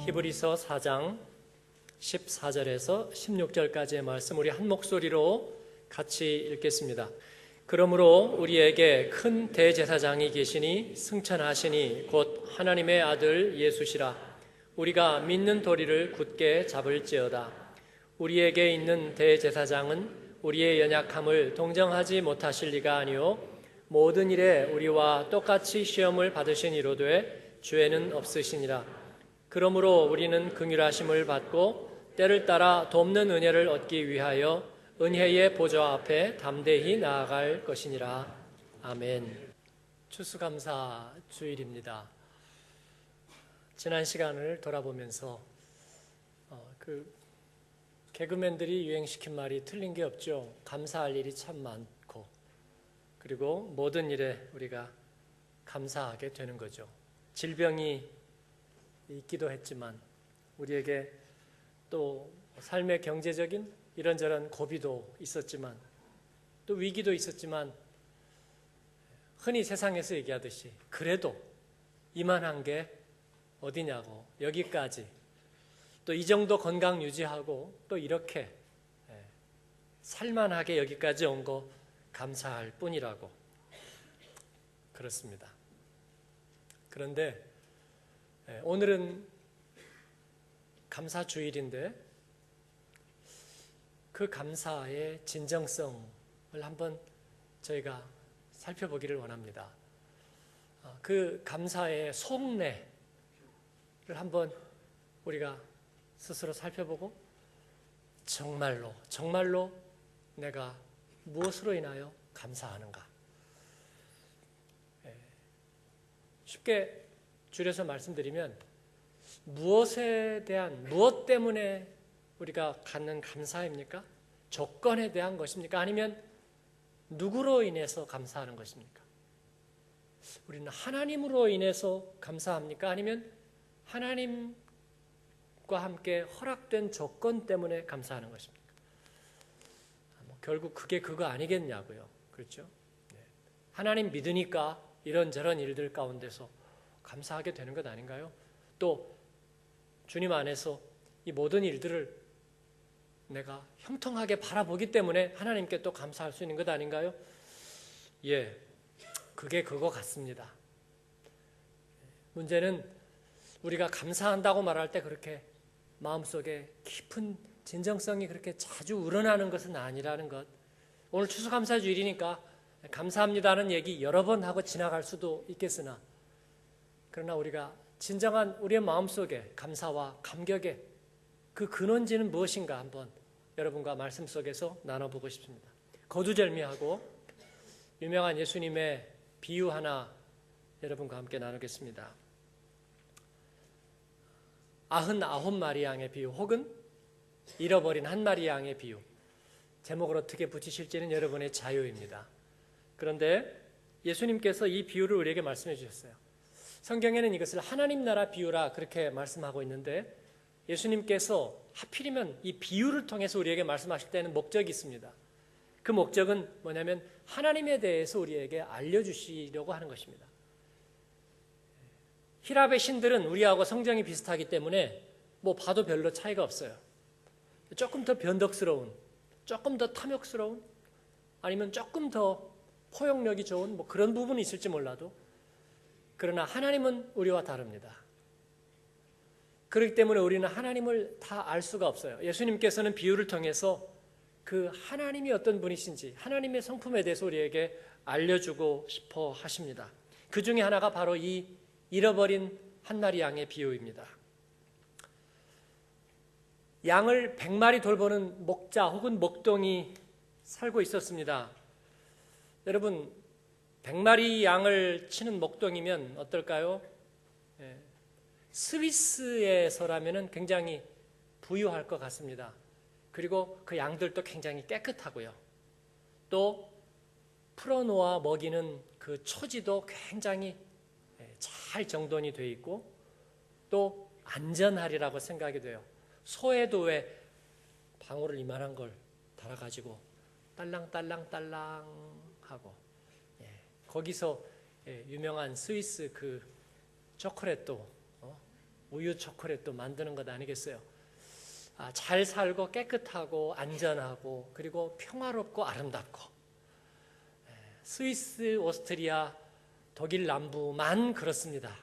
히브리서 4장 14절에서 16절까지의 말씀 우리 한 목소리로 같이 읽겠습니다. 그러므로 우리에게 큰 대제사장이 계시니 승천하시니 곧 하나님의 아들 예수시라. 우리가 믿는 도리를 굳게 잡을지어다. 우리에게 있는 대제사장은 우리의 연약함을 동정하지 못하실 리가 아니요 모든 일에 우리와 똑같이 시험을 받으신 이로되 죄는 없으시니라. 그러므로 우리는 긍휼하심을 받고 때를 따라 돕는 은혜를 얻기 위하여 은혜의 보좌 앞에 담대히 나아갈 것이니라. 아멘. 추수감사 주일입니다. 지난 시간을 돌아보면서 개그맨들이 유행시킨 말이 틀린 게 없죠. 감사할 일이 참 많고 그리고 모든 일에 우리가 감사하게 되는 거죠. 질병이 있기도 했지만 우리에게 또 삶의 경제적인 이런저런 고비도 있었지만 또 위기도 있었지만 흔히 세상에서 얘기하듯이 그래도 이만한 게 어디냐고 여기까지 또 이 정도 건강 유지하고 또 이렇게 살만하게 여기까지 온 거 감사할 뿐이라고 그렇습니다. 그런데 오늘은 감사주일인데 그 감사의 진정성을 한번 저희가 살펴보기를 원합니다. 그 감사의 속내를 한번 우리가 스스로 살펴보고 정말로 내가 무엇으로 인하여 감사하는가. 쉽게 줄여서 말씀드리면 무엇 때문에 우리가 갖는 감사입니까? 조건에 대한 것입니까? 아니면 누구로 인해서 감사하는 것입니까? 우리는 하나님으로 인해서 감사합니까? 아니면 하나님과 함께 허락된 조건 때문에 감사하는 것입니까? 결국 그게 그거 아니겠냐고요. 그렇죠? 하나님 믿으니까 이런저런 일들 가운데서 감사하게 되는 것 아닌가요? 또 주님 안에서 이 모든 일들을 내가 형통하게 바라보기 때문에 하나님께 또 감사할 수 있는 것 아닌가요? 예, 그게 그거 같습니다. 문제는 우리가 감사한다고 말할 때 그렇게 마음속에 깊은 진정성이 그렇게 자주 우러나는 것은 아니라는 것. 오늘 추수감사주일이니까 감사합니다는 얘기 여러 번 하고 지나갈 수도 있겠으나 그러나 우리가 진정한 우리의 마음속에 감사와 감격의 그 근원지는 무엇인가 한번 여러분과 말씀 속에서 나눠보고 싶습니다. 거두절미하고 유명한 예수님의 비유 하나 여러분과 함께 나누겠습니다. 99마리 양의 비유 혹은 잃어버린 한 마리 양의 비유. 제목을 어떻게 붙이실지는 여러분의 자유입니다. 그런데 예수님께서 이 비유를 우리에게 말씀해 주셨어요. 성경에는 이것을 하나님 나라 비유라 그렇게 말씀하고 있는데 예수님께서 하필이면 이 비유를 통해서 우리에게 말씀하실 때는 목적이 있습니다. 그 목적은 뭐냐면 하나님에 대해서 우리에게 알려주시려고 하는 것입니다. 히랍의 신들은 우리하고 성정이 비슷하기 때문에 뭐 봐도 별로 차이가 없어요. 조금 더 변덕스러운, 조금 더 탐욕스러운, 아니면 조금 더 포용력이 좋은 뭐 그런 부분이 있을지 몰라도 그러나 하나님은 우리와 다릅니다. 그렇기 때문에 우리는 하나님을 다 알 수가 없어요. 예수님께서는 비유를 통해서 그 하나님이 어떤 분이신지 하나님의 성품에 대해서 우리에게 알려주고 싶어 하십니다. 그 중에 하나가 바로 이 잃어버린 한 마리 양의 비유입니다. 양을 100마리 돌보는 목자 혹은 목동이 살고 있었습니다. 여러분 100마리 양을 치는 목동이면 어떨까요? 스위스에서라면 굉장히 부유할 것 같습니다. 그리고 그 양들도 굉장히 깨끗하고요. 또 풀어놓아 먹이는 그 초지도 굉장히 잘 정돈이 되어 있고 또 안전하리라고 생각이 돼요. 소에도 왜 방울을 이만한 걸 달아가지고 딸랑딸랑딸랑 하고 거기서 유명한 스위스 그 초콜릿도 우유 초콜릿도 만드는 것 아니겠어요? 잘 살고 깨끗하고 안전하고 그리고 평화롭고 아름답고, 스위스, 오스트리아, 독일 남부만 그렇습니다.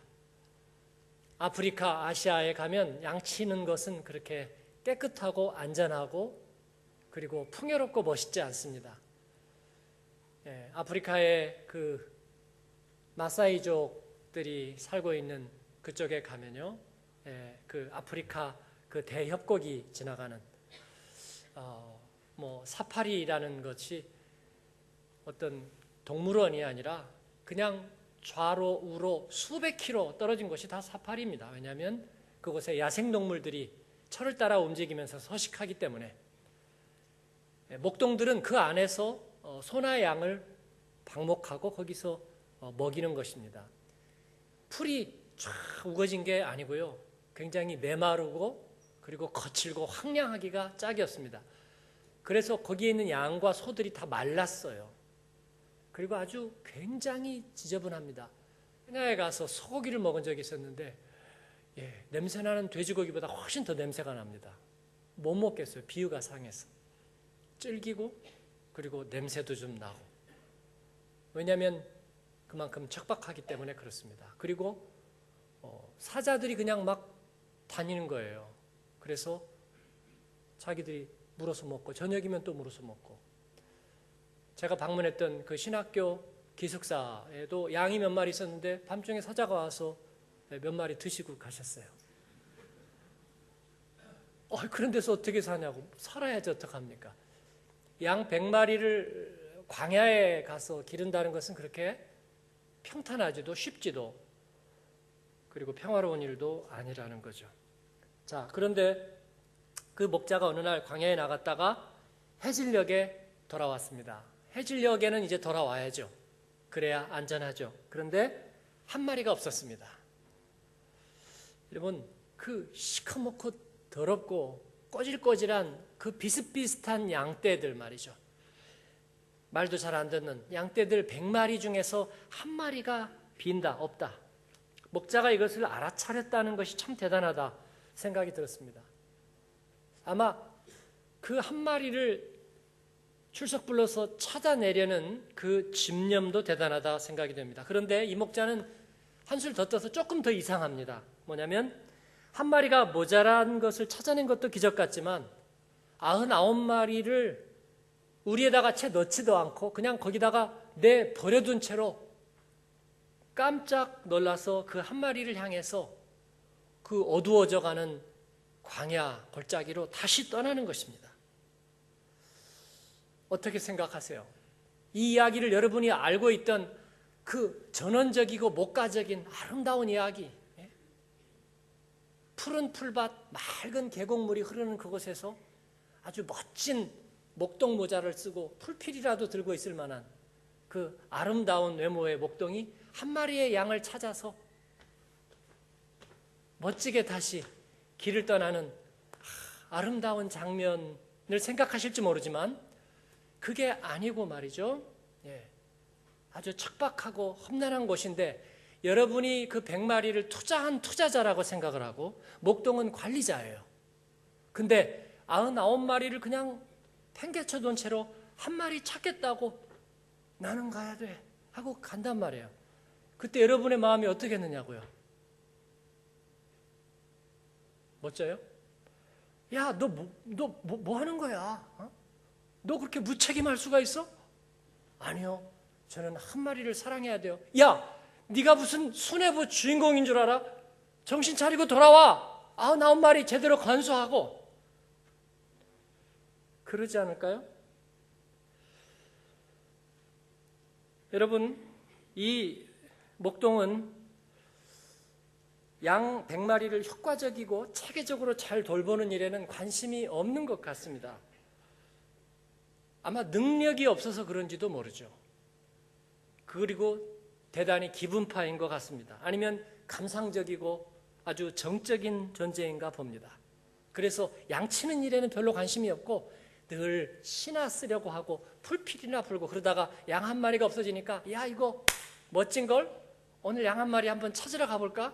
아프리카, 아시아에 가면 양치는 것은 그렇게 깨끗하고 안전하고 그리고 풍요롭고 멋있지 않습니다. 아프리카의 그 마사이족들이 살고 있는 그쪽에 가면요, 그 아프리카 그 대협곡이 지나가는 사파리라는 것이 어떤 동물원이 아니라 그냥 좌로 우로 수백 킬로 떨어진 곳이 다 사파리입니다. 왜냐하면 그곳에 야생동물들이 철을 따라 움직이면서 서식하기 때문에. 목동들은 그 안에서 소나 양을 방목하고 거기서 먹이는 것입니다. 풀이 쫙 우거진 게 아니고요, 굉장히 메마르고 그리고 거칠고 황량하기가 짝이었습니다. 그래서 거기에 있는 양과 소들이 다 말랐어요. 그리고 아주 굉장히 지저분합니다. 케냐에 가서 소고기를 먹은 적이 있었는데, 냄새나는 돼지고기보다 훨씬 더 냄새가 납니다. 못 먹겠어요. 비위가 상해서. 질기고 그리고 냄새도 좀 나고. 왜냐하면 그만큼 척박하기 때문에 그렇습니다. 그리고 사자들이 그냥 막 다니는 거예요. 그래서 자기들이 물어서 먹고 저녁이면 또 물어서 먹고. 제가 방문했던 그 신학교 기숙사에도 양이 몇 마리 있었는데 밤중에 사자가 와서 몇 마리 드시고 가셨어요. 그런 데서 어떻게 사냐고. 살아야지 어떡합니까? 양 100마리를 광야에 가서 기른다는 것은 그렇게 평탄하지도 쉽지도 그리고 평화로운 일도 아니라는 거죠. 자, 그런데 그 목자가 어느 날 광야에 나갔다가 해질녘에 돌아왔습니다. 해질녘에는 이제 돌아와야죠. 그래야 안전하죠. 그런데 한 마리가 없었습니다. 여러분, 그 시커멓고 더럽고 꼬질꼬질한 그 비슷비슷한 양떼들 말이죠. 말도 잘 안 듣는 양떼들 100마리 중에서 한 마리가 빈다, 없다. 목자가 이것을 알아차렸다는 것이 참 대단하다 생각이 들었습니다. 아마 그 한 마리를 출석 불러서 찾아내려는 그 집념도 대단하다 생각이 됩니다. 그런데 이 목자는 한술 더 떠서 조금 더 이상합니다. 뭐냐면 한 마리가 모자란 것을 찾아낸 것도 기적 같지만 99마리를 우리에다가 채 넣지도 않고 그냥 거기다가 버려둔 채로 깜짝 놀라서 그 한 마리를 향해서 그 어두워져가는 광야 골짜기로 다시 떠나는 것입니다. 어떻게 생각하세요? 이 이야기를 여러분이 알고 있던 그 전원적이고 목가적인 아름다운 이야기, 푸른 풀밭, 맑은 계곡물이 흐르는 그곳에서 아주 멋진 목동 모자를 쓰고 풀필이라도 들고 있을 만한 그 아름다운 외모의 목동이 한 마리의 양을 찾아서 멋지게 다시 길을 떠나는 아름다운 장면을 생각하실지 모르지만 그게 아니고 말이죠. 아주 척박하고 험난한 곳인데 여러분이 그 100마리를 투자한 투자자라고 생각을 하고 목동은 관리자예요. 근데 99마리를 그냥 팽개쳐 둔 채로 한 마리 찾겠다고 나는 가야 돼 하고 간단 말이에요. 그때 여러분의 마음이 어떻게 했느냐고요? 멋져요? 야, 너 뭐 하는 거야? 너 그렇게 무책임할 수가 있어? 아니요. 저는 한 마리를 사랑해야 돼요. 야, 네가 무슨 수뇌부 주인공인 줄 알아? 정신 차리고 돌아와. 99마리 제대로 관수하고. 그러지 않을까요? 여러분, 이 목동은 양 100마리를 효과적이고 체계적으로 잘 돌보는 일에는 관심이 없는 것 같습니다. 아마 능력이 없어서 그런지도 모르죠. 그리고 대단히 기분파인 것 같습니다. 아니면 감상적이고 아주 정적인 존재인가 봅니다. 그래서 양치는 일에는 별로 관심이 없고 늘 신나 쓰려고 하고 풀필이나 불고 그러다가 양 한 마리가 없어지니까 야, 이거 멋진걸? 오늘 양 한 마리 한번 찾으러 가볼까?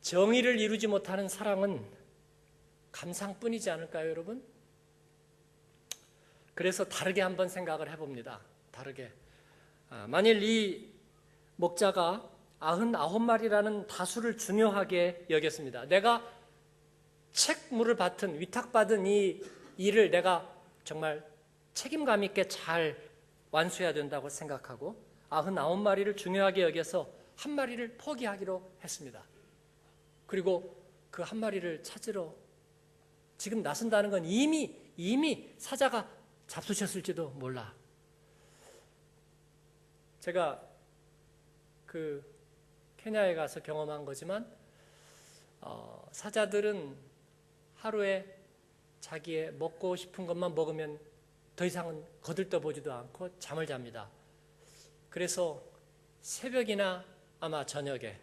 정의를 이루지 못하는 사랑은 감상뿐이지 않을까요, 여러분? 그래서 다르게 한번 생각을 해봅니다. 다르게. 만일 이 목자가 99마리라는 다수를 중요하게 여겼습니다. 내가 책무를 맡은, 위탁받은 이 일을 내가 정말 책임감 있게 잘 완수해야 된다고 생각하고 99마리를 중요하게 여겨서 한 마리를 포기하기로 했습니다. 그리고 그 한 마리를 찾으러 지금 나선다는 건 이미 사자가 잡수셨을지도 몰라. 제가 그 케냐에 가서 경험한 거지만 사자들은 하루에 자기의 먹고 싶은 것만 먹으면 더 이상은 거들떠보지도 않고 잠을 잡니다. 그래서 새벽이나 아마 저녁에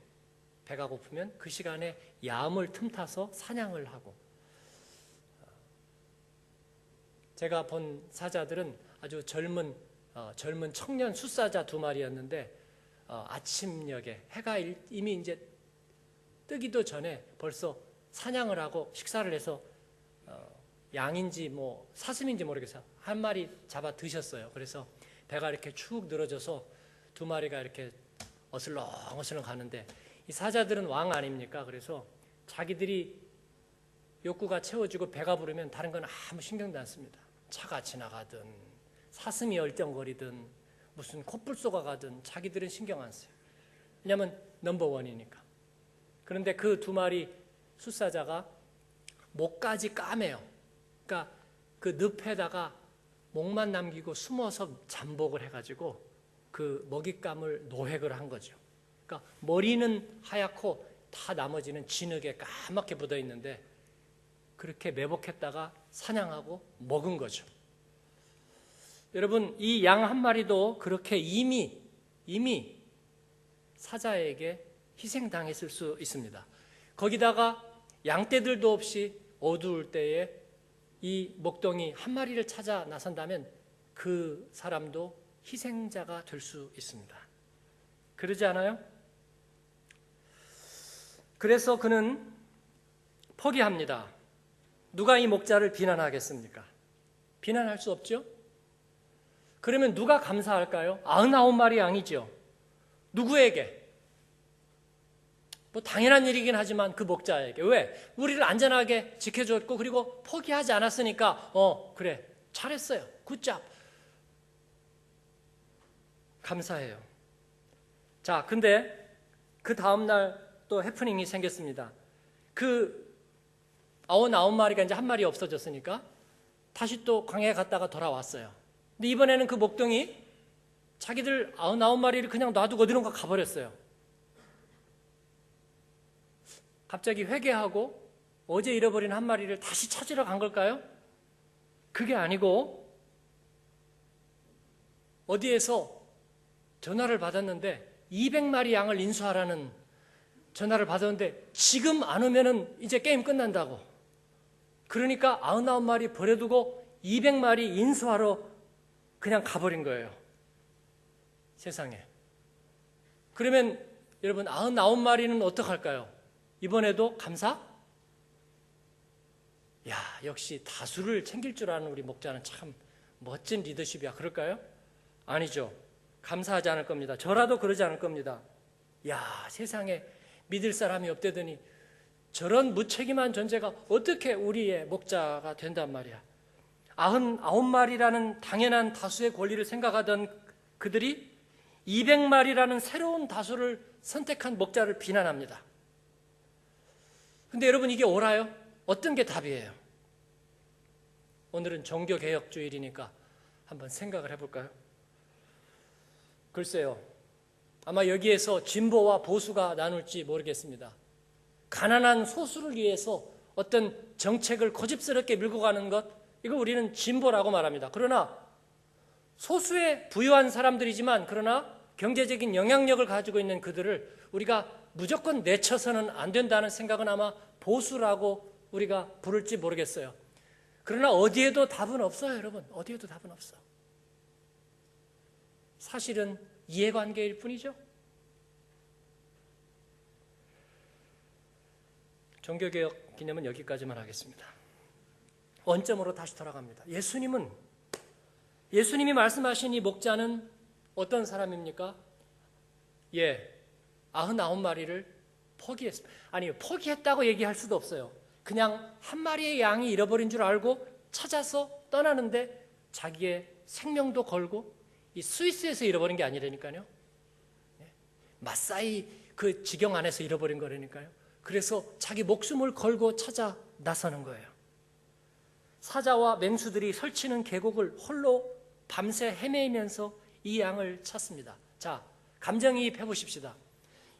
배가 고프면 그 시간에 야음을 틈타서 사냥을 하고, 제가 본 사자들은 아주 젊은 청년 숫사자 2마리였는데 아침녘에 해가 이미 이제 뜨기도 전에 벌써 사냥을 하고 식사를 해서 양인지 뭐 사슴인지 모르겠어요. 한 마리 잡아 드셨어요. 그래서 배가 이렇게 축 늘어져서 2마리가 이렇게 어슬렁어슬렁 가는데, 이 사자들은 왕 아닙니까? 그래서 자기들이 욕구가 채워지고 배가 부르면 다른 건 아무 신경도 안 씁니다. 차가 지나가든 사슴이 얼쩡거리든 무슨 콧불소가 가든 자기들은 신경 안 써요. 왜냐하면 넘버원이니까. 그런데 그 2마리 숫사자가 목까지 까매요. 그러니까 그 늪에다가 목만 남기고 숨어서 잠복을 해가지고 그 먹잇감을 노획을 한 거죠. 그러니까 머리는 하얗고 다 나머지는 진흙에 까맣게 묻어 있는데 그렇게 매복했다가 사냥하고 먹은 거죠. 여러분, 이 양 한 마리도 그렇게 이미 사자에게 희생당했을 수 있습니다. 거기다가 양떼들도 없이 어두울 때에 이 목동이 한 마리를 찾아 나선다면 그 사람도 희생자가 될 수 있습니다. 그러지 않아요? 그래서 그는 포기합니다. 누가 이 목자를 비난하겠습니까? 비난할 수 없죠? 그러면 누가 감사할까요? 99마리 양이죠. 누구에게? 뭐 당연한 일이긴 하지만 그 목자에게. 왜? 우리를 안전하게 지켜줬고 그리고 포기하지 않았으니까 그래 잘했어요. 굿잡. 감사해요. 자, 근데 그 다음날 또 해프닝이 생겼습니다. 그 99마리가 이제 한 마리 없어졌으니까 다시 또 광야에 갔다가 돌아왔어요. 근데 이번에는 그 목동이 자기들 99마리를 그냥 놔두고 어디론가 가버렸어요. 갑자기 회개하고 어제 잃어버린 한 마리를 다시 찾으러 간 걸까요? 그게 아니고 어디에서 전화를 받았는데 200마리 양을 인수하라는 전화를 받았는데 지금 안 오면은 이제 게임 끝난다고. 그러니까 99마리 버려두고 200마리 인수하러 그냥 가버린 거예요. 세상에. 그러면 여러분 99마리는 어떡할까요? 이번에도 감사? 야, 역시 다수를 챙길 줄 아는 우리 목자는 참 멋진 리더십이야. 그럴까요? 아니죠. 감사하지 않을 겁니다. 저라도 그러지 않을 겁니다. 야, 세상에 믿을 사람이 없대더니 저런 무책임한 존재가 어떻게 우리의 목자가 된단 말이야. 99마리라는 당연한 다수의 권리를 생각하던 그들이 200마리라는 새로운 다수를 선택한 목자를 비난합니다. 근데 여러분, 이게 옳아요? 어떤 게 답이에요? 오늘은 종교개혁 주일이니까 한번 생각을 해볼까요? 글쎄요, 아마 여기에서 진보와 보수가 나눌지 모르겠습니다. 가난한 소수를 위해서 어떤 정책을 고집스럽게 밀고 가는 것, 이거 우리는 진보라고 말합니다. 그러나 소수의 부유한 사람들이지만 그러나 경제적인 영향력을 가지고 있는 그들을 우리가 무조건 내쳐서는 안 된다는 생각은 아마 보수라고 우리가 부를지 모르겠어요. 그러나 어디에도 답은 없어요, 여러분. 어디에도 답은 없어. 사실은 이해관계일 뿐이죠. 종교개혁 기념은 여기까지만 하겠습니다. 원점으로 다시 돌아갑니다. 예수님이 말씀하신 이 목자는 어떤 사람입니까? 99마리를 포기했습니다. 아니, 포기했다고 얘기할 수도 없어요. 그냥 한 마리의 양이 잃어버린 줄 알고 찾아서 떠나는데 자기의 생명도 걸고, 이 스위스에서 잃어버린 게 아니라니까요. 마사이 그 지경 안에서 잃어버린 거라니까요. 그래서 자기 목숨을 걸고 찾아 나서는 거예요. 사자와 맹수들이 설치는 계곡을 홀로 밤새 헤매면서 이 양을 찾습니다. 자, 감정이입해 보십시다.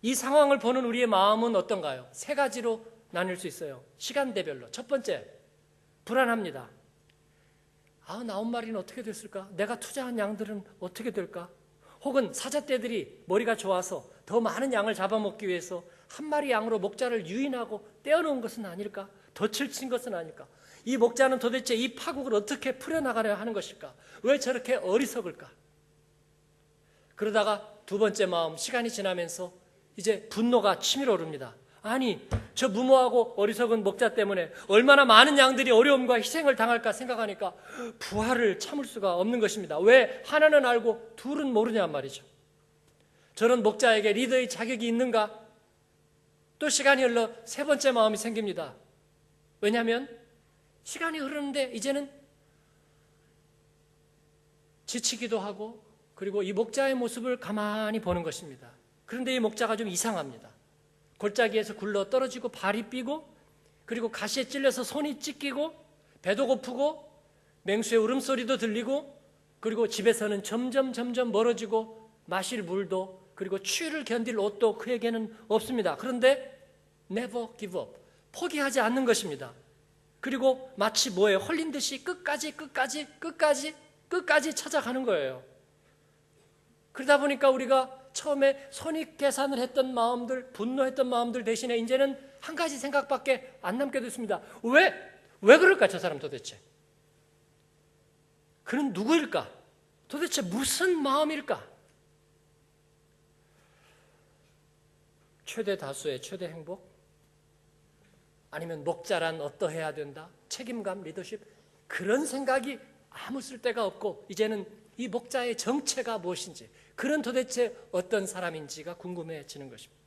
이 상황을 보는 우리의 마음은 어떤가요? 세 가지로 나눌 수 있어요. 시간대별로. 첫 번째, 불안합니다. 99마리는 어떻게 됐을까? 내가 투자한 양들은 어떻게 될까? 혹은 사자떼들이 머리가 좋아서 더 많은 양을 잡아먹기 위해서 한 마리 양으로 목자를 유인하고 떼어놓은 것은 아닐까? 덫을 친 것은 아닐까? 이 목자는 도대체 이 파국을 어떻게 풀어나가려 하는 것일까? 왜 저렇게 어리석을까? 그러다가 두 번째 마음, 시간이 지나면서 이제 분노가 치밀어 오릅니다. 아니, 저 무모하고 어리석은 목자 때문에 얼마나 많은 양들이 어려움과 희생을 당할까 생각하니까 부활을 참을 수가 없는 것입니다. 왜 하나는 알고 둘은 모르냐 말이죠. 저런 목자에게 리더의 자격이 있는가? 또 시간이 흘러 세 번째 마음이 생깁니다. 왜냐하면 시간이 흐르는데 이제는 지치기도 하고, 그리고 이 목자의 모습을 가만히 보는 것입니다. 그런데 이 목자가 좀 이상합니다. 골짜기에서 굴러 떨어지고 발이 삐고, 그리고 가시에 찔려서 손이 찢기고, 배도 고프고, 맹수의 울음소리도 들리고, 그리고 집에서는 점점 멀어지고, 마실 물도, 그리고 추위를 견딜 옷도 그에게는 없습니다. 그런데 never give up, 포기하지 않는 것입니다. 그리고 마치 뭐에 홀린 듯이 끝까지 찾아가는 거예요. 그러다 보니까 우리가 처음에 손익계산을 했던 마음들, 분노했던 마음들 대신에 이제는 한 가지 생각밖에 안 남게 됐습니다. 왜 그럴까, 저 사람 도대체? 그는 누구일까? 도대체 무슨 마음일까? 최대 다수의 최대 행복? 아니면 목자란 어떠해야 된다? 책임감, 리더십? 그런 생각이 아무 쓸데가 없고, 이제는 이 목자의 정체가 무엇인지, 그는 도대체 어떤 사람인지가 궁금해지는 것입니다.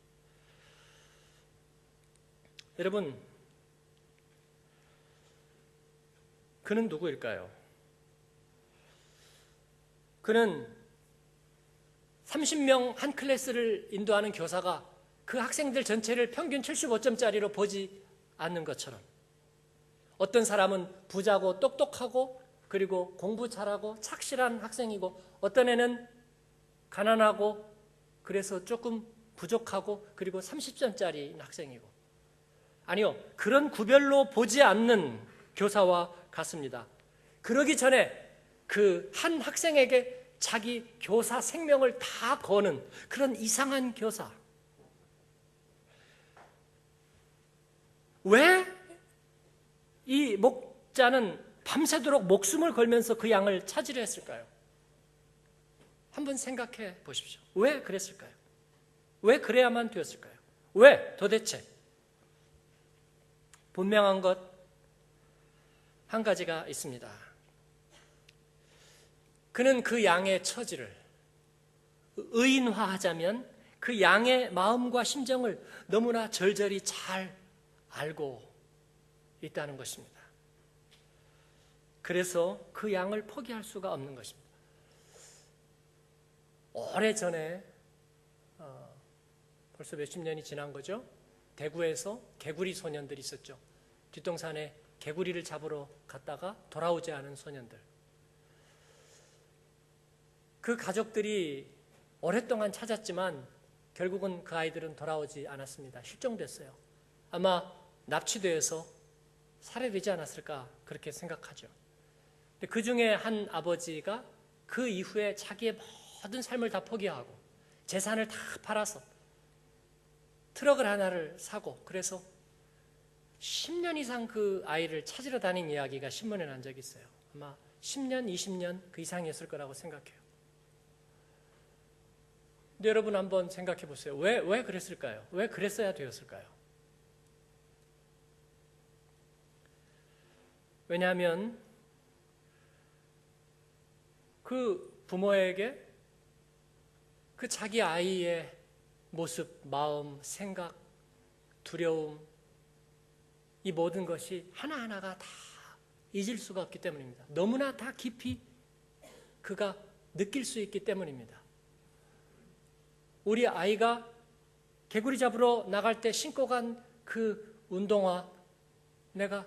여러분, 그는 누구일까요? 그는 30명 한 클래스를 인도하는 교사가 그 학생들 전체를 평균 75점짜리로 보지 않는 것처럼, 어떤 사람은 부자고 똑똑하고 그리고 공부 잘하고 착실한 학생이고, 어떤 애는 가난하고 그래서 조금 부족하고 그리고 30점짜리 학생이고, 아니요, 그런 구별로 보지 않는 교사와 같습니다. 그러기 전에 그 한 학생에게 자기 교사 생명을 다 거는 그런 이상한 교사. 왜 이 목자는 밤새도록 목숨을 걸면서 그 양을 찾으려 했을까요? 한번 생각해 보십시오. 왜 그랬을까요? 왜 그래야만 되었을까요? 왜 도대체? 분명한 것 한 가지가 있습니다. 그는 그 양의 처지를 의인화하자면 그 양의 마음과 심정을 너무나 절절히 잘 알고 있다는 것입니다. 그래서 그 양을 포기할 수가 없는 것입니다. 오래전에 벌써 몇십 년이 지난 거죠. 대구에서 개구리 소년들이 있었죠. 뒷동산에 개구리를 잡으러 갔다가 돌아오지 않은 소년들. 그 가족들이 오랫동안 찾았지만 결국은 그 아이들은 돌아오지 않았습니다. 실종됐어요. 아마 납치되어서 살해되지 않았을까 그렇게 생각하죠. 그 중에 한 아버지가 그 이후에 자기의 모든 삶을 다 포기하고 재산을 다 팔아서 트럭을 하나를 사고, 그래서 10년 이상 그 아이를 찾으러 다닌 이야기가 신문에 난 적이 있어요. 아마 10년, 20년 그 이상이었을 거라고 생각해요. 근데 여러분 한번 생각해 보세요. 왜 그랬을까요? 왜 그랬어야 되었을까요? 왜냐하면 그 부모에게 그 자기 아이의 모습, 마음, 생각, 두려움, 이 모든 것이 하나하나가 다 잊을 수가 없기 때문입니다. 너무나 다 깊이 그가 느낄 수 있기 때문입니다. 우리 아이가 개구리 잡으러 나갈 때 신고 간 그 운동화 내가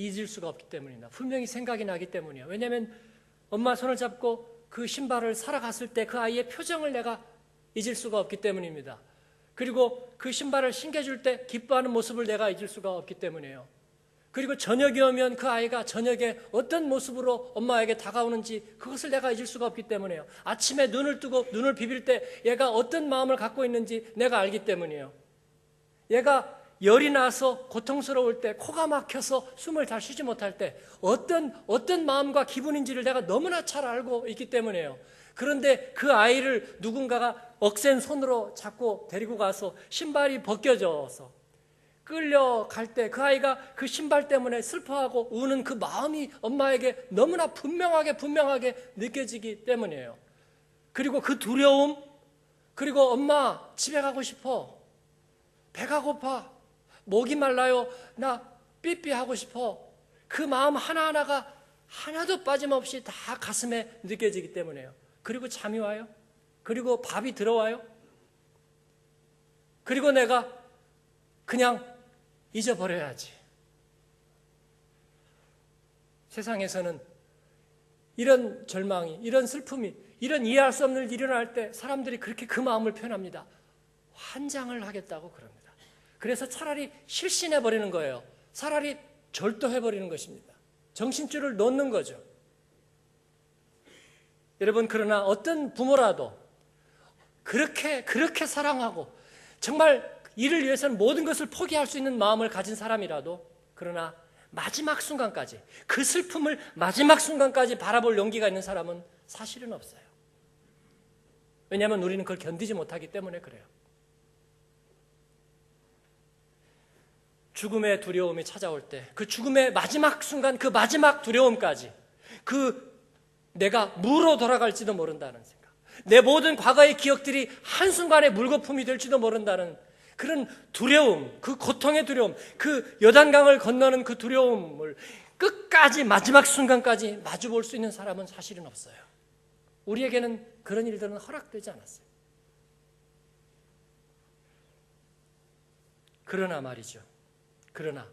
잊을 수가 없기 때문입니다. 분명히 생각이 나기 때문이에요. 왜냐하면 엄마 손을 잡고 그 신발을 사러 갔을 때 그 아이의 표정을 내가 잊을 수가 없기 때문입니다. 그리고 그 신발을 신겨줄 때 기뻐하는 모습을 내가 잊을 수가 없기 때문이에요. 그리고 저녁이 오면 그 아이가 저녁에 어떤 모습으로 엄마에게 다가오는지 그것을 내가 잊을 수가 없기 때문이에요. 아침에 눈을 뜨고 눈을 비빌 때 얘가 어떤 마음을 갖고 있는지 내가 알기 때문이에요. 얘가 열이 나서 고통스러울 때, 코가 막혀서 숨을 잘 쉬지 못할 때 어떤 마음과 기분인지를 내가 너무나 잘 알고 있기 때문이에요. 그런데 그 아이를 누군가가 억센 손으로 잡고 데리고 가서 신발이 벗겨져서 끌려갈 때 그 아이가 그 신발 때문에 슬퍼하고 우는 그 마음이 엄마에게 너무나 분명하게 느껴지기 때문이에요. 그리고 그 두려움, 그리고 엄마 집에 가고 싶어, 배가 고파, 목이 말라요, 나 삐삐하고 싶어, 그 마음 하나하나가 하나도 빠짐없이 다 가슴에 느껴지기 때문이에요. 그리고 잠이 와요. 그리고 밥이 들어와요. 그리고 내가 그냥 잊어버려야지. 세상에서는 이런 절망이, 이런 슬픔이, 이런 이해할 수 없는 일이 일어날 때 사람들이 그렇게 그 마음을 표현합니다. 환장을 하겠다고 그럽니다. 그래서 차라리 실신해버리는 거예요. 차라리 절도해버리는 것입니다. 정신줄을 놓는 거죠. 여러분, 그러나 어떤 부모라도 그렇게 사랑하고 정말 이를 위해서는 모든 것을 포기할 수 있는 마음을 가진 사람이라도, 그러나 마지막 순간까지, 그 슬픔을 마지막 순간까지 바라볼 용기가 있는 사람은 사실은 없어요. 왜냐하면 우리는 그걸 견디지 못하기 때문에 그래요. 죽음의 두려움이 찾아올 때, 그 죽음의 마지막 순간, 그 마지막 두려움까지, 내가 무로 돌아갈지도 모른다는 생각, 내 모든 과거의 기억들이 한순간에 물거품이 될지도 모른다는 그런 두려움, 그 고통의 두려움, 그 요단강을 건너는 그 두려움을 끝까지 마지막 순간까지 마주볼 수 있는 사람은 사실은 없어요. 우리에게는 그런 일들은 허락되지 않았어요. 그러나 말이죠. 그러나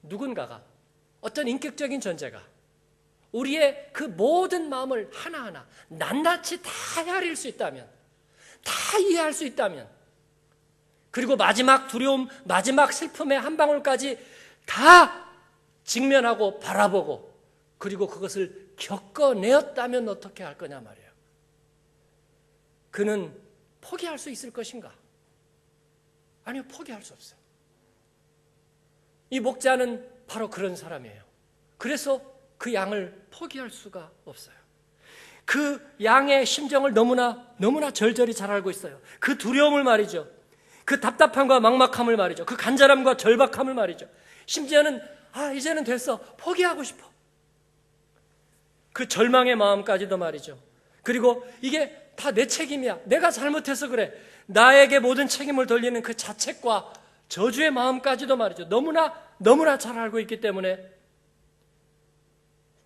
누군가가, 어떤 인격적인 존재가 우리의 그 모든 마음을 하나하나 낱낱이 다 헤아릴 수 있다면, 다 이해할 수 있다면, 그리고 마지막 두려움, 마지막 슬픔의 한 방울까지 다 직면하고 바라보고 그리고 그것을 겪어내었다면 어떻게 할 거냐 말이에요. 그는 포기할 수 있을 것인가? 아니요, 포기할 수 없어요. 이 목자는 바로 그런 사람이에요. 그래서 그 양을 포기할 수가 없어요. 그 양의 심정을 너무나 절절히 잘 알고 있어요. 그 두려움을 말이죠. 그 답답함과 막막함을 말이죠. 그 간절함과 절박함을 말이죠. 심지어는 이제는 됐어, 포기하고 싶어, 그 절망의 마음까지도 말이죠. 그리고 이게 다 내 책임이야, 내가 잘못해서 그래, 나에게 모든 책임을 돌리는 그 자책과 저주의 마음까지도 말이죠. 너무나 잘 알고 있기 때문에,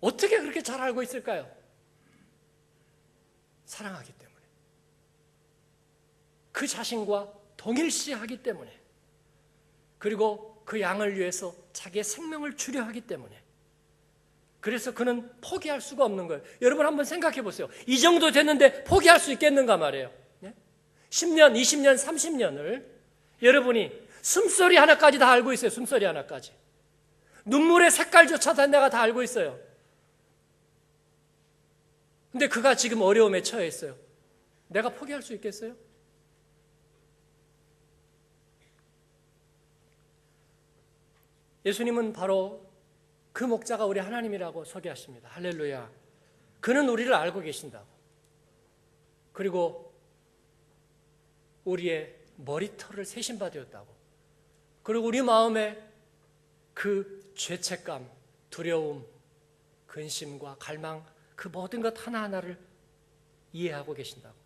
어떻게 그렇게 잘 알고 있을까요? 사랑하기 때문에, 그 자신과 동일시하기 때문에, 그리고 그 양을 위해서 자기의 생명을 주려 하기 때문에, 그래서 그는 포기할 수가 없는 거예요. 여러분 한번 생각해 보세요. 이 정도 됐는데 포기할 수 있겠는가 말이에요. 10년, 20년, 30년을 여러분이 숨소리 하나까지 다 알고 있어요. 숨소리 하나까지. 눈물의 색깔조차도 내가 다 알고 있어요. 근데 그가 지금 어려움에 처해 있어요. 내가 포기할 수 있겠어요? 예수님은 바로 그 목자가 우리 하나님이라고 소개하십니다. 할렐루야. 그는 우리를 알고 계신다고. 그리고 우리의 머리털을 세신 바 되었다고. 그리고 우리 마음에 그 죄책감, 두려움, 근심과 갈망, 그 모든 것 하나하나를 이해하고 계신다고.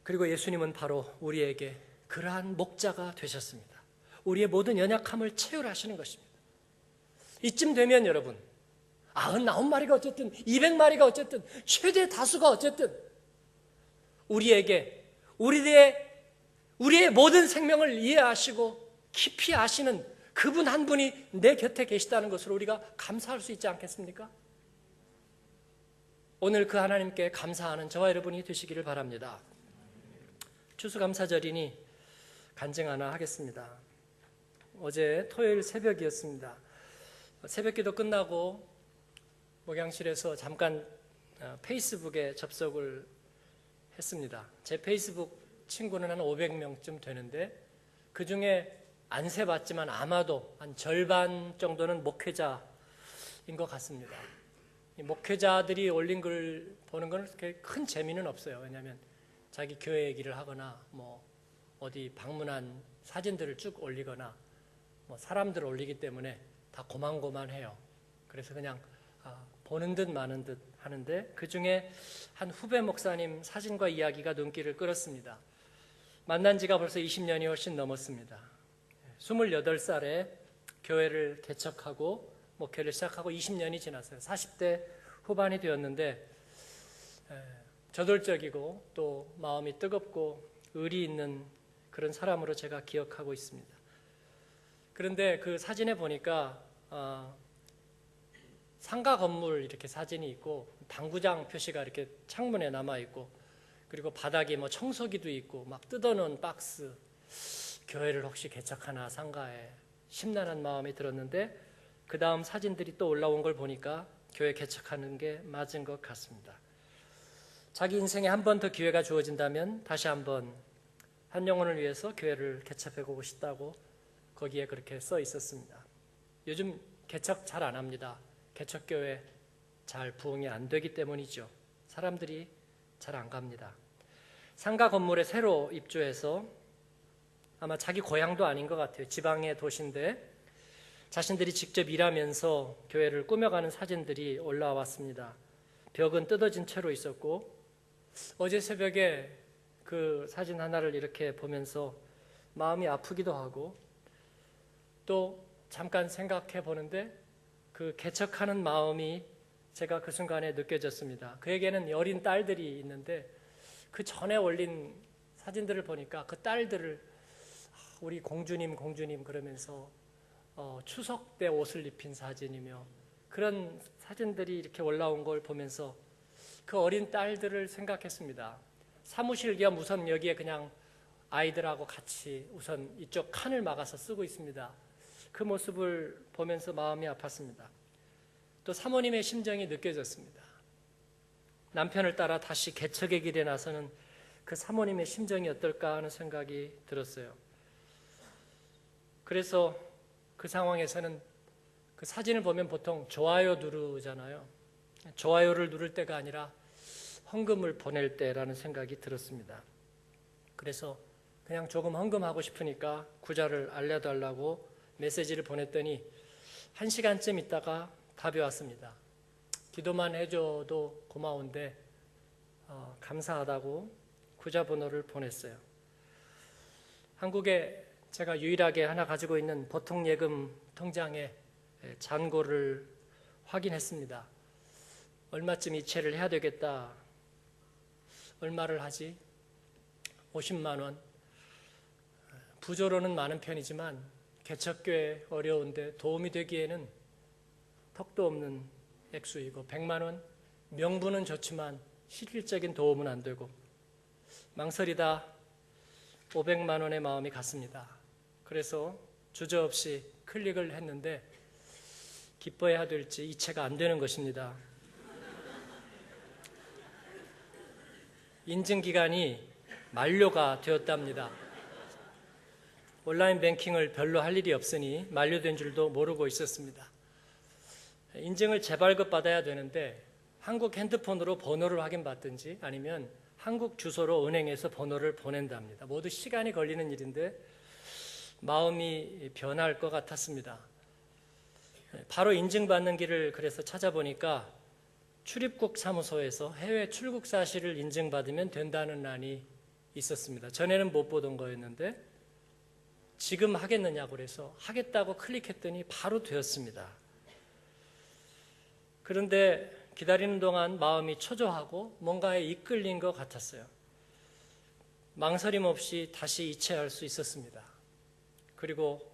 그리고 예수님은 바로 우리에게 그러한 목자가 되셨습니다. 우리의 모든 연약함을 체휼하시는 것입니다. 이쯤 되면 여러분, 99마리가 어쨌든 200마리가 어쨌든 최대 다수가 어쨌든 우리에게 우리의 모든 생명을 이해하시고 깊이 아시는 그분 한 분이 내 곁에 계시다는 것으로 우리가 감사할 수 있지 않겠습니까? 오늘 그 하나님께 감사하는 저와 여러분이 되시기를 바랍니다. 추수감사절이니 간증 하나 하겠습니다. 어제 토요일 새벽이었습니다. 새벽기도 끝나고 목양실에서 잠깐 페이스북에 접속을 했습니다. 제 페이스북 친구는 한 500명쯤 되는데 그 중에 안 세봤지만 아마도 한 절반 정도는 목회자인 것 같습니다. 이 목회자들이 올린 글 보는 건 그렇게 큰 재미는 없어요. 왜냐하면 자기 교회 얘기를 하거나 뭐 어디 방문한 사진들을 쭉 올리거나 뭐 사람들 올리기 때문에 다 고만고만해요. 그래서 그냥 보는 듯 마는 듯 하는데 그 중에 한 후배 목사님 사진과 이야기가 눈길을 끌었습니다. 만난 지가 벌써 20년이 훨씬 넘었습니다. 28살에 교회를 개척하고 목회를 시작하고 20년이 지났어요. 40대 후반이 되었는데 저돌적이고 또 마음이 뜨겁고 의리 있는 그런 사람으로 제가 기억하고 있습니다. 그런데 그 사진에 보니까 상가 건물 이렇게 사진이 있고 당구장 표시가 이렇게 창문에 남아 있고 그리고 바닥에 뭐 청소기도 있고 막 뜯어놓은 박스, 교회를 혹시 개척하나 상가에 심란한 마음이 들었는데 그 다음 사진들이 또 올라온 걸 보니까 교회 개척하는 게 맞은 것 같습니다. 자기 인생에 한 번 더 기회가 주어진다면 다시 한번 한 영혼을 위해서 교회를 개척해보고 싶다고 거기에 그렇게 써 있었습니다. 요즘 개척 잘 안 합니다. 개척교회 잘 부흥이 안 되기 때문이죠. 사람들이 잘 안 갑니다. 상가 건물에 새로 입주해서 아마 자기 고향도 아닌 것 같아요. 지방의 도시인데 자신들이 직접 일하면서 교회를 꾸며가는 사진들이 올라왔습니다. 벽은 뜯어진 채로 있었고 어제 새벽에 그 사진 하나를 이렇게 보면서 마음이 아프기도 하고 또 잠깐 생각해 보는데 그 개척하는 마음이 제가 그 순간에 느껴졌습니다. 그에게는 어린 딸들이 있는데 그 전에 올린 사진들을 보니까 그 딸들을 우리 공주님 그러면서 추석 때 옷을 입힌 사진이며 그런 사진들이 이렇게 올라온 걸 보면서 그 어린 딸들을 생각했습니다. 사무실 겸 우선 여기에 그냥 아이들하고 같이 우선 이쪽 칸을 막아서 쓰고 있습니다. 그 모습을 보면서 마음이 아팠습니다. 또 사모님의 심정이 느껴졌습니다. 남편을 따라 다시 개척의 길에 나서는 그 사모님의 심정이 어떨까 하는 생각이 들었어요. 그래서 그 상황에서는 그 사진을 보면 보통 좋아요 누르잖아요. 좋아요를 누를 때가 아니라 헌금을 보낼 때라는 생각이 들었습니다. 그래서 그냥 조금 헌금하고 싶으니까 구좌를 알려달라고 메시지를 보냈더니 1시간쯤 있다가 답이 왔습니다. 기도만 해줘도 고마운데 감사하다고 구좌 번호를 보냈어요. 한국에 제가 유일하게 하나 가지고 있는 보통예금 통장에 잔고를 확인했습니다. 얼마쯤 이체를 해야 되겠다. 얼마를 하지? 50만 원. 부조로는 많은 편이지만 개척교회 어려운데 도움이 되기에는 턱도 없는 액수이고 100만 원, 명분은 좋지만 실질적인 도움은 안 되고 망설이다 500만 원의 마음이 갔습니다. 그래서 주저없이 클릭을 했는데 기뻐해야 될지 이체가 안 되는 것입니다. 인증기간이 만료가 되었답니다. 온라인 뱅킹을 별로 할 일이 없으니 만료된 줄도 모르고 있었습니다. 인증을 재발급 받아야 되는데 한국 핸드폰으로 번호를 확인받든지 아니면 한국 주소로 은행에서 번호를 보낸답니다. 모두 시간이 걸리는 일인데 마음이 변할 것 같았습니다. 바로 인증받는 길을 그래서 찾아보니까 출입국 사무소에서 해외 출국 사실을 인증받으면 된다는 란이 있었습니다. 전에는 못 보던 거였는데 지금 하겠느냐고 그래서 하겠다고 클릭했더니 바로 되었습니다. 그런데 기다리는 동안 마음이 초조하고 뭔가에 이끌린 것 같았어요. 망설임 없이 다시 이체할 수 있었습니다. 그리고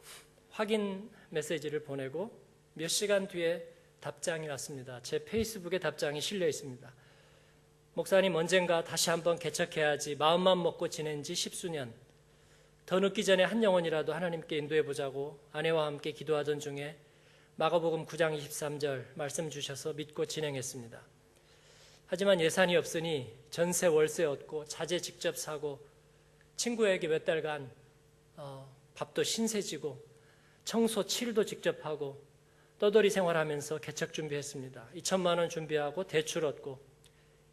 확인 메시지를 보내고 몇 시간 뒤에 답장이 왔습니다. 제 페이스북에 답장이 실려 있습니다. 목사님, 언젠가 다시 한번 개척해야지 마음만 먹고 지낸 지 10수년. 더 늦기 전에 한 영혼이라도 하나님께 인도해보자고 아내와 함께 기도하던 중에 마가복음 9장 23절 말씀 주셔서 믿고 진행했습니다. 하지만 예산이 없으니 전세 월세 얻고 자재 직접 사고 친구에게 몇 달간 밥도 신세지고 청소 칠도 직접 하고 떠돌이 생활하면서 개척 준비했습니다. 2천만 원 준비하고 대출 얻고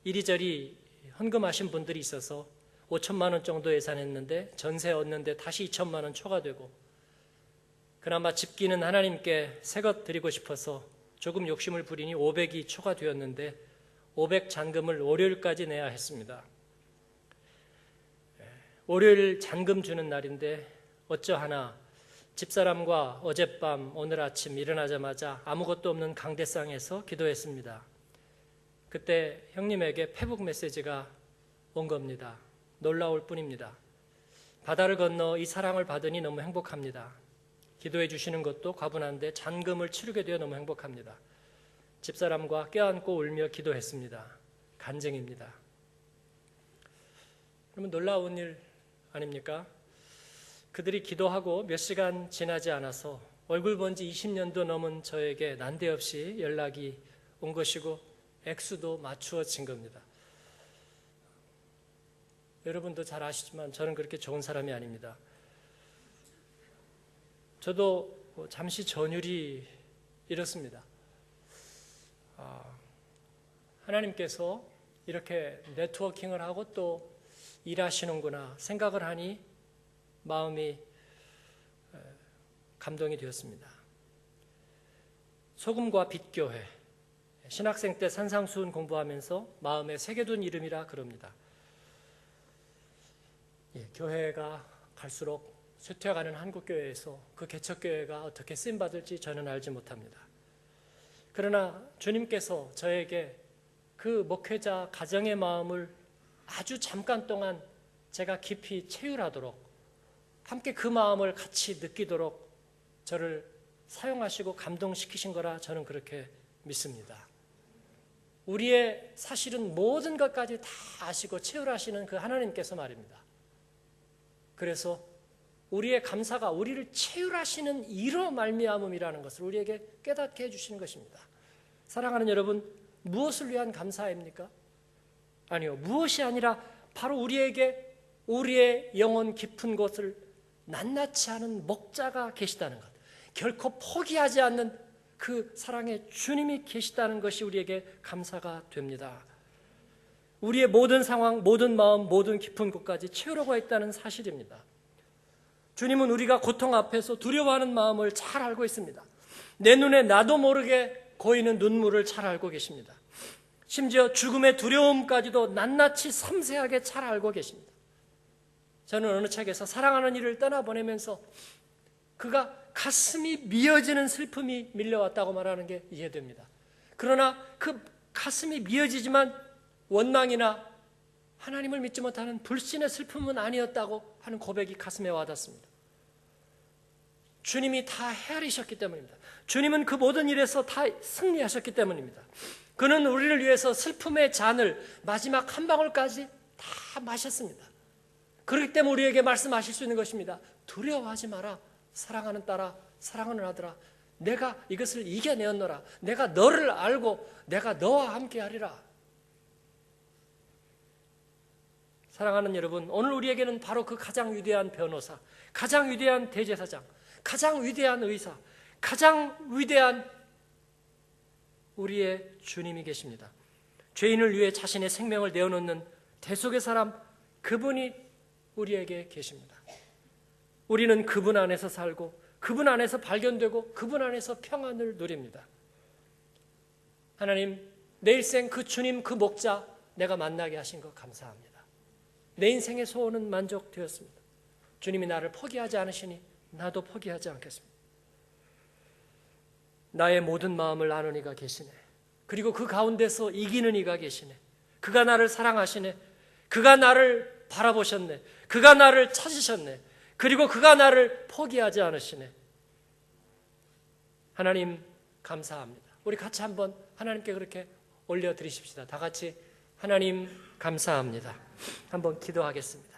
이리저리 헌금하신 분들이 있어서 5천만 원 정도 예산했는데 전세 얻는데 다시 2천만 원 초과되고 그나마 집기는 하나님께 새것 드리고 싶어서 조금 욕심을 부리니 500이 초과되었는데 500 잔금을 월요일까지 내야 했습니다. 월요일 잔금 주는 날인데 어쩌하나 집사람과 어젯밤 오늘 아침 일어나자마자 아무것도 없는 강대상에서 기도했습니다. 그때 형님에게 페북 메시지가 온 겁니다. 놀라울 뿐입니다. 바다를 건너 이 사랑을 받으니 너무 행복합니다. 기도해 주시는 것도 과분한데 잔금을 치르게 되어 너무 행복합니다. 집사람과 껴안고 울며 기도했습니다. 간증입니다. 그러면 놀라운 일 아닙니까? 그들이 기도하고 몇 시간 지나지 않아서 얼굴 본 지 20년도 넘은 저에게 난데없이 연락이 온 것이고 액수도 맞추어진 겁니다. 여러분도 잘 아시지만 저는 그렇게 좋은 사람이 아닙니다. 저도 잠시 전율이 이렇습니다. 하나님께서 이렇게 네트워킹을 하고 또 일하시는구나 생각을 하니 마음이 감동이 되었습니다. 소금과 빛교회, 신학생 때 산상수훈 공부하면서 마음에 새겨둔 이름이라 그럽니다. 교회가 갈수록 쇠퇴해가는 한국교회에서 그 개척교회가 어떻게 쓰임받을지 저는 알지 못합니다. 그러나 주님께서 저에게 그 목회자 가정의 마음을 아주 잠깐 동안 제가 깊이 체휼하도록 함께 그 마음을 같이 느끼도록 저를 사용하시고 감동시키신 거라 저는 그렇게 믿습니다. 우리의 사실은 모든 것까지 다 아시고 체휼하시는 그 하나님께서 말입니다. 그래서 우리의 감사가 우리를 체휼하시는 이로 말미암음이라는 것을 우리에게 깨닫게 해주시는 것입니다. 사랑하는 여러분, 무엇을 위한 감사입니까? 아니요, 무엇이 아니라 바로 우리에게 우리의 영혼 깊은 곳을 낱낱이 하는 목자가 계시다는 것, 결코 포기하지 않는 그 사랑의 주님이 계시다는 것이 우리에게 감사가 됩니다. 우리의 모든 상황, 모든 마음, 모든 깊은 곳까지 채우려고 했다는 사실입니다. 주님은 우리가 고통 앞에서 두려워하는 마음을 잘 알고 있습니다. 내 눈에 나도 모르게 고이는 눈물을 잘 알고 계십니다. 심지어 죽음의 두려움까지도 낱낱이 섬세하게 잘 알고 계십니다. 저는 어느 책에서 사랑하는 이를 떠나보내면서 그가 가슴이 미어지는 슬픔이 밀려왔다고 말하는 게 이해됩니다. 그러나 그 가슴이 미어지지만 원망이나 하나님을 믿지 못하는 불신의 슬픔은 아니었다고 하는 고백이 가슴에 와닿습니다. 주님이 다 헤아리셨기 때문입니다. 주님은 그 모든 일에서 다 승리하셨기 때문입니다. 그는 우리를 위해서 슬픔의 잔을 마지막 한 방울까지 다 마셨습니다. 그렇기 때문에 우리에게 말씀하실 수 있는 것입니다. 두려워하지 마라. 사랑하는 딸아, 사랑하는 아들아, 내가 이것을 이겨내었노라. 내가 너를 알고 내가 너와 함께 하리라. 사랑하는 여러분, 오늘 우리에게는 바로 그 가장 위대한 변호사, 가장 위대한 대제사장, 가장 위대한 의사, 가장 위대한 우리의 주님이 계십니다. 죄인을 위해 자신의 생명을 내어놓는 대속의 사람, 그분이 우리에게 계십니다. 우리는 그분 안에서 살고 그분 안에서 발견되고 그분 안에서 평안을 누립니다. 하나님, 내 일생 그 주님, 그 목자 내가 만나게 하신 것 감사합니다. 내 인생의 소원은 만족되었습니다. 주님이 나를 포기하지 않으시니 나도 포기하지 않겠습니다. 나의 모든 마음을 아는 이가 계시네. 그리고 그 가운데서 이기는 이가 계시네. 그가 나를 사랑하시네. 그가 나를 바라보셨네. 그가 나를 찾으셨네. 그리고 그가 나를 포기하지 않으시네. 하나님 감사합니다. 우리 같이 한번 하나님께 그렇게 올려드리십시다. 다 같이 하나님 감사합니다. 한번 기도하겠습니다.